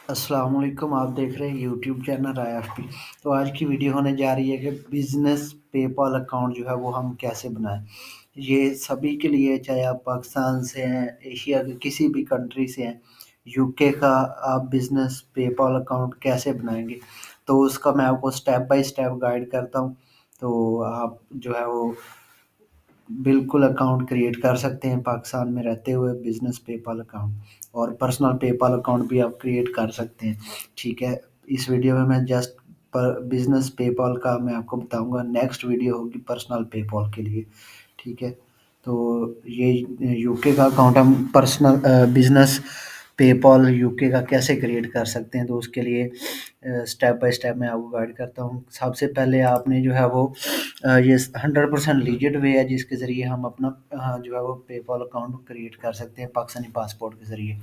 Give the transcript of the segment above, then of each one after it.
अस्सलाम वालेकुम। आप देख रहे हैं यूट्यूब चैनल IFP। तो आज की वीडियो होने जा रही है कि बिज़नेस पेपल अकाउंट जो है वो हम कैसे बनाएं। ये सभी के लिए, चाहे आप पाकिस्तान से हैं, एशिया के किसी भी कंट्री से हैं, यूके का, आप बिज़नेस पेपल अकाउंट कैसे बनाएंगे, तो उसका मैं आपको स्टेप बाय स्टेप गाइड करता हूँ। तो आप जो है वो बिल्कुल अकाउंट क्रिएट कर सकते हैं पाकिस्तान में रहते हुए, बिज़नेस पेपल अकाउंट और पर्सनल पेपल अकाउंट भी आप क्रिएट कर सकते हैं। ठीक है, इस वीडियो में मैं जस्ट पर बिज़नेस पेपल का मैं आपको बताऊंगा, नेक्स्ट वीडियो होगी पर्सनल पेपल के लिए। ठीक है, तो ये यूके का अकाउंट हम पर्सनल बिज़नेस पेपल यूके का कैसे क्रिएट कर सकते हैं, तो उसके लिए स्टेप बाय स्टेप मैं आपको गाइड करता हूँ। सबसे पहले आपने जो है वो ये 100% लीजिट वे है जिसके ज़रिए हम अपना जो है वो पेपल अकाउंट क्रिएट कर सकते हैं पाकिस्तानी पासपोर्ट के ज़रिए।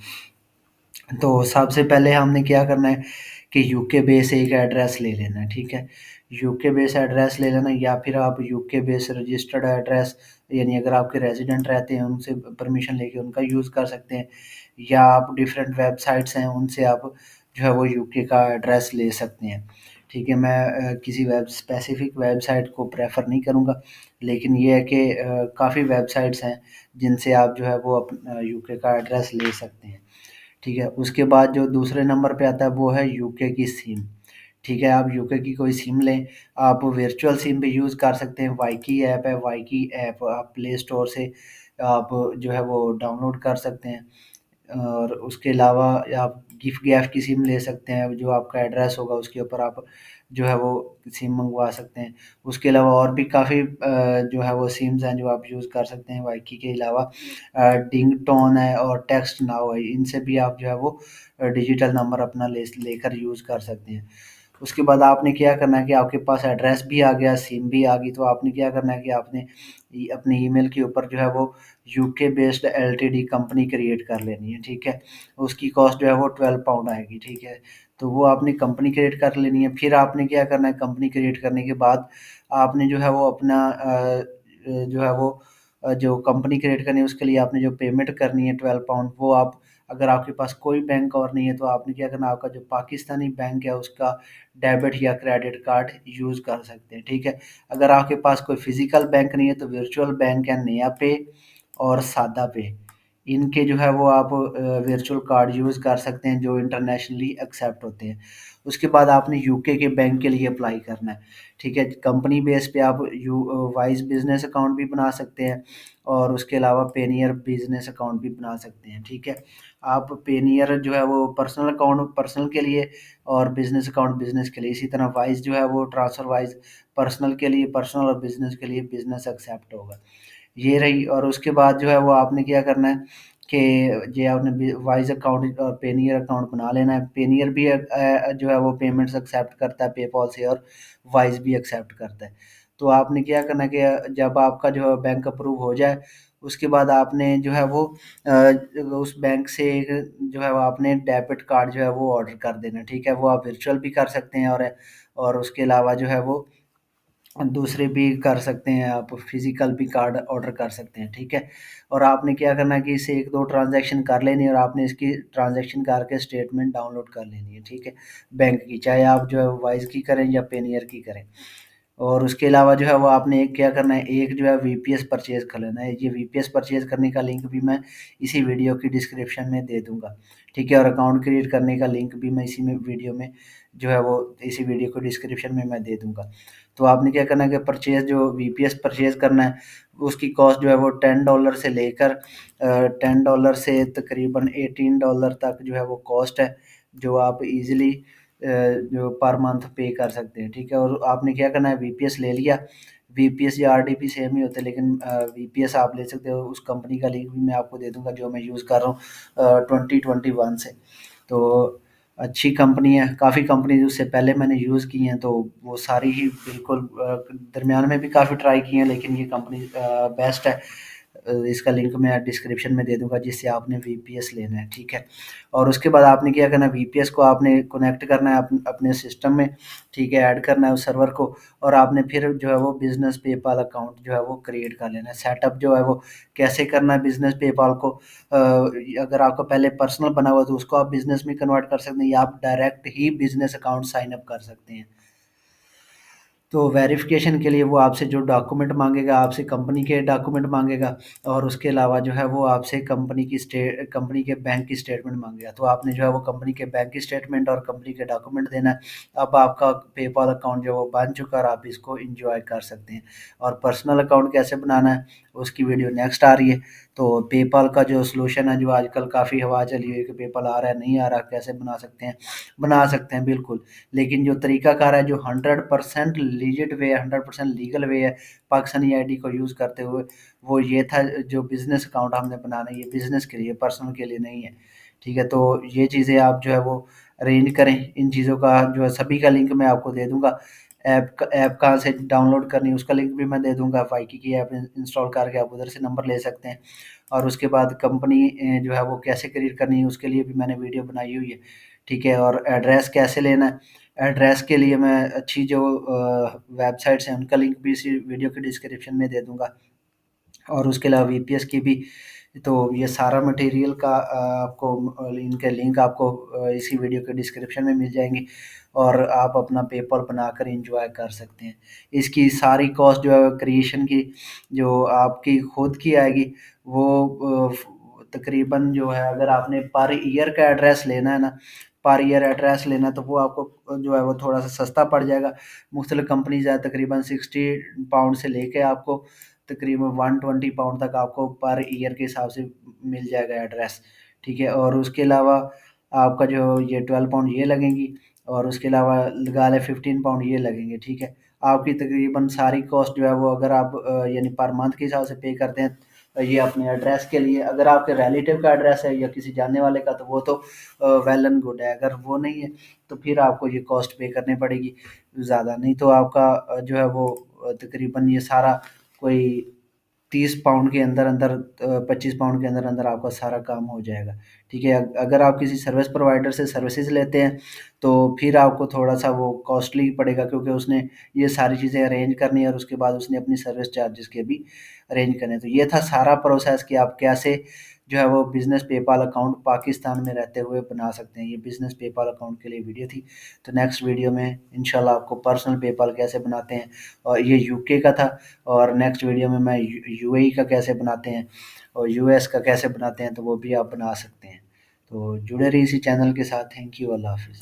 तो सबसे पहले हमने क्या करना है कि यूके बेस एक एड्रेस ले लेना है। ठीक है, यूके बेस एड्रेस ले लेना, या फिर आप यूके बेस रजिस्टर्ड एड्रेस, यानी अगर आपके रेजिडेंट रहते हैं उनसे परमिशन लेके उनका यूज़ कर सकते हैं, या आप डिफरेंट वेबसाइट्स हैं उनसे आप जो है वो यूके का एड्रेस ले सकते हैं। ठीक है, मैं किसी स्पेसिफिक वेबसाइट को प्रेफर नहीं करूँगा, लेकिन ये है कि काफ़ी वेबसाइट्स हैं जिनसे आप जो है वो अपना यूके का एड्रेस ले सकते हैं। ठीक है, उसके बाद जो दूसरे नंबर पे आता है वो है यूके की सिम। ठीक है, आप यूके की कोई सिम लें, आप वर्चुअल सिम भी यूज़ कर सकते हैं। वाईकी ऐप है, वाईकी ऐप आप प्ले स्टोर से आप जो है वो डाउनलोड कर सकते हैं। और उसके अलावा आप गिफ़्ट गैफ की सिम ले सकते हैं, जो आपका एड्रेस होगा उसके ऊपर आप जो है वो सिम मंगवा सकते हैं। उसके अलावा और भी काफ़ी जो है वो सिम्स हैं जो आप यूज़ कर सकते हैं वाईकी के अलावा। डिंगटोन है और टेक्स्ट नाउ है, इनसे भी आप जो है वो डिजिटल नंबर अपना लेकर यूज़ कर सकते हैं। उसके बाद आपने क्या करना है कि आपके पास एड्रेस भी आ गया, सिम भी आ गई, तो आपने क्या करना है कि आपने अपने ईमेल के ऊपर जो है वो UK based LTD company create कर लेनी है। ठीक है, उसकी कॉस्ट जो है वो £12 आएगी। ठीक है, तो वो आपने कंपनी क्रिएट कर लेनी है। फिर आपने क्या करना है, कंपनी क्रिएट करने के बाद आपने जो है वो अपना जो है वो जो कंपनी क्रिएट करनी है उसके लिए आपने जो पेमेंट करनी है £12, वो आप, अगर आपके पास कोई बैंक और नहीं है तो आपने क्या करना है, आपका जो पाकिस्तानी बैंक है उसका डेबिट या क्रेडिट कार्ड यूज़ कर सकते हैं। ठीक है, अगर आपके पास कोई फिजिकल बैंक नहीं है तो वर्चुअल बैंक है नया पे और सादा पे, इनके जो है वो आप वर्चुअल कार्ड यूज़ कर सकते हैं जो इंटरनेशनली एक्सेप्ट होते हैं। उसके बाद आपने यूके के बैंक के लिए अप्लाई करना है। ठीक है, कंपनी बेस पे आप वाइज बिजनेस अकाउंट भी बना सकते हैं और उसके अलावा पेनियर बिजनेस अकाउंट भी बना सकते हैं। ठीक है, आप पेनियर जो है वो पर्सनल अकाउंट पर्सनल के लिए और बिजनेस अकाउंट बिजनेस के लिए, इसी तरह वाइज जो है वो ट्रांसफर वाइज पर्सनल के लिए पर्सनल और बिजनेस के लिए बिजनेस एक्सेप्ट होगा। ये रही, और उसके बाद जो है वो आपने क्या करना है कि ये आपने वाइज अकाउंट और पेनियर अकाउंट बना लेना है। पेनियर भी जो है वो पेमेंट्स एक्सेप्ट करता है पेपॉल से, और वाइज भी एक्सेप्ट करता है। तो आपने क्या करना है कि जब आपका जो है बैंक अप्रूव हो जाए उसके बाद आपने जो है वो उस बैंक से जो है वो आपने डेबिट कार्ड जो है वो ऑर्डर कर देना। ठीक है, वो आप वर्चुअल भी कर सकते हैं और उसके अलावा जो है वो दूसरे भी कर सकते हैं, आप फिज़िकल भी कार्ड ऑर्डर कर सकते हैं। ठीक है, और आपने क्या करना है कि इससे 1-2 ट्रांज़ैक्शन कर लेनी है और आपने इसकी ट्रांज़ैक्शन करके स्टेटमेंट डाउनलोड कर लेनी है। ठीक है, बैंक की, चाहे आप जो है वाइज़ की करें या पेनियर की करें। और उसके अलावा जो है वो आपने एक क्या करना है, एक जो है वीपीएस परचेज़ कर लेना है। ये वीपीएस परचेज़ करने का लिंक भी मैं इसी वीडियो की डिस्क्रिप्शन में दे दूँगा। ठीक है, और अकाउंट क्रिएट करने का लिंक भी मैं इसी में वीडियो में जो है वो इसी वीडियो को डिस्क्रिप्शन में मैं दे दूँगा। तो आपने क्या करना है कि परचेज़ जो वीपीएस परचेज़ करना है, उसकी कॉस्ट जो है वो $10 से लेकर $10 से तकरीबन $18 तक जो है वो कॉस्ट है, जो आप ईज़िली जो पर मंथ पे कर सकते हैं। ठीक है, और आपने क्या करना है, वीपीएस ले लिया। वीपीएस या आरडीपी सेम ही होते हैं, लेकिन वीपीएस आप ले सकते हो। उस कंपनी का लिंक भी मैं आपको दे दूँगा जो मैं यूज़ कर रहा हूँ 2021 से। तो अच्छी कंपनी है, काफ़ी कंपनीज़ उससे पहले मैंने यूज़ की हैं, तो वो सारी ही बिल्कुल दरमियान में भी काफ़ी ट्राई की हैं, लेकिन ये कंपनी बेस्ट है। इसका लिंक मैं डिस्क्रिप्शन में दे दूँगा जिससे आपने वीपीएस लेना है, ठीक है। और उसके बाद आपने क्या करना है, वीपीएस को आपने कनेक्ट करना है अपने सिस्टम में, ठीक है, ऐड करना है उस सर्वर को, और आपने फिर जो है वो बिज़नेस पेपाल अकाउंट जो है वो क्रिएट कर लेना है। सेटअप जो है वो कैसे करना है बिज़नेस पेपाल को, अगर आपका पहले पर्सनल बना हुआ है तो उसको आप बिज़नेस में कन्वर्ट कर सकते हैं, या आप डायरेक्ट ही बिज़नेस अकाउंट साइन अप कर सकते हैं। तो वेरिफ़िकेशन के लिए वो आपसे जो डॉक्यूमेंट माँगेगा, आपसे कंपनी के डॉक्यूमेंट माँगेगा, और उसके अलावा जो है वो आपसे कंपनी के बैंक की स्टेटमेंट माँगेगा। तो आपने जो है वो कंपनी के बैंक की स्टेटमेंट और कंपनी के डॉक्यूमेंट देना है। अब आपका पेपॉल अकाउंट जो है वो बन चुका है और आप इसको एन्जॉय कर सकते हैं। और पर्सनल अकाउंट कैसे बनाना है, उसकी वीडियो नेक्स्ट आ रही है। तो पेपॉल का जो सॉल्यूशन है, जो आजकल काफ़ी हवा चली हुई है कि पेपॉल आ रहा है, नहीं आ रहा, कैसे बना सकते हैं बिल्कुल। लेकिन जो तरीकाकार है, जो 100% लीजिट वे है, 100% लीगल वे है पाकिस्तानी आईडी को यूज़ करते हुए, वो ये था, जो बिज़नेस अकाउंट हमने बनाना है, ये बिज़नेस के लिए, पर्सनल के लिए नहीं है। ठीक है? तो ये चीज़ें आप जो है वो अरेंज करें। इन चीज़ों का जो है सभी का लिंक मैं आपको दे दूँगा। ऐप कहाँ से डाउनलोड करनी है उसका लिंक भी मैं दे दूँगा। फाइकी की ऐप इंस्टॉल करके आप उधर से नंबर ले सकते हैं। और उसके बाद कंपनी जो है वो कैसे क्रिएट करनी है उसके लिए भी मैंने वीडियो बनाई हुई है। ठीक है? और एड्रेस कैसे लेना है, एड्रेस के लिए मैं अच्छी जो वेबसाइट्स हैं उनका लिंक भी इसी वीडियो के डिस्क्रिप्शन में दे दूँगा। और उसके अलावा वीपीएस की भी, तो ये सारा मटेरियल का आपको इनके लिंक आपको इसी वीडियो के डिस्क्रिप्शन में मिल जाएँगे, और आप अपना पेपल बनाकर एन्जॉय कर सकते हैं। इसकी सारी कॉस्ट जो है क्रिएशन की, जो आपकी खुद की आएगी, वो तकरीबन जो है, अगर आपने पर ईयर का एड्रेस लेना है ना, पर ईयर एड्रेस लेना है तो वो आपको जो है वो थोड़ा-सा सस्ता पड़ जाएगा। मुख्तलिफ़ कंपनीज़ है, तकरीबन 60 पाउंड से लेके आपको तकरीबन 120 पाउंड तक आपको पर ईयर के हिसाब से मिल जाएगा एड्रेस, ठीक है? और उसके अलावा आपका जो ये 12 पाउंड ये लगेंगी, और उसके अलावा लगा लें 15 पाउंड ये लगेंगे, ठीक है? आपकी तकरीबन सारी कॉस्ट जो है वो, अगर आप यानी पर मंथ के हिसाब से पे करते हैं, ये अपने एड्रेस के लिए। अगर आपके रिलेटिव का एड्रेस है या किसी जानने वाले का, तो वो तो वेल एंड गुड है। अगर वो नहीं है तो फिर आपको ये कॉस्ट पे करनी पड़ेगी ज़्यादा, नहीं तो आपका जो है वो तकरीबन ये सारा कोई 30 पाउंड के अंदर-अंदर, 25 पाउंड के अंदर-अंदर आपका सारा काम हो जाएगा, ठीक है? अगर आप किसी सर्विस प्रोवाइडर से सर्विसेज़ लेते हैं, तो फिर आपको थोड़ा-सा वो कॉस्टली पड़ेगा, क्योंकि उसने ये सारी चीज़ें अरेंज करनी है और उसके बाद उसने अपनी सर्विस चार्जेज़ के भी अरेंज करने हैं। तो ये था सारा प्रोसेस कि आप कैसे जो है वो बिज़नेस पेपाल अकाउंट पाकिस्तान में रहते हुए बना सकते हैं। ये बिज़नेस पेपाल अकाउंट के लिए वीडियो थी। तो नेक्स्ट वीडियो में इंशाल्लाह आपको पर्सनल पेपाल कैसे बनाते हैं, और ये यूके का था। और नेक्स्ट वीडियो में मैं यूएई का कैसे बनाते हैं और यूएस का कैसे बनाते हैं, तो वो भी आप बना सकते हैं। तो जुड़े रहिए इसी चैनल के साथ। थैंक यू, अल्लाह हाफ़िज़।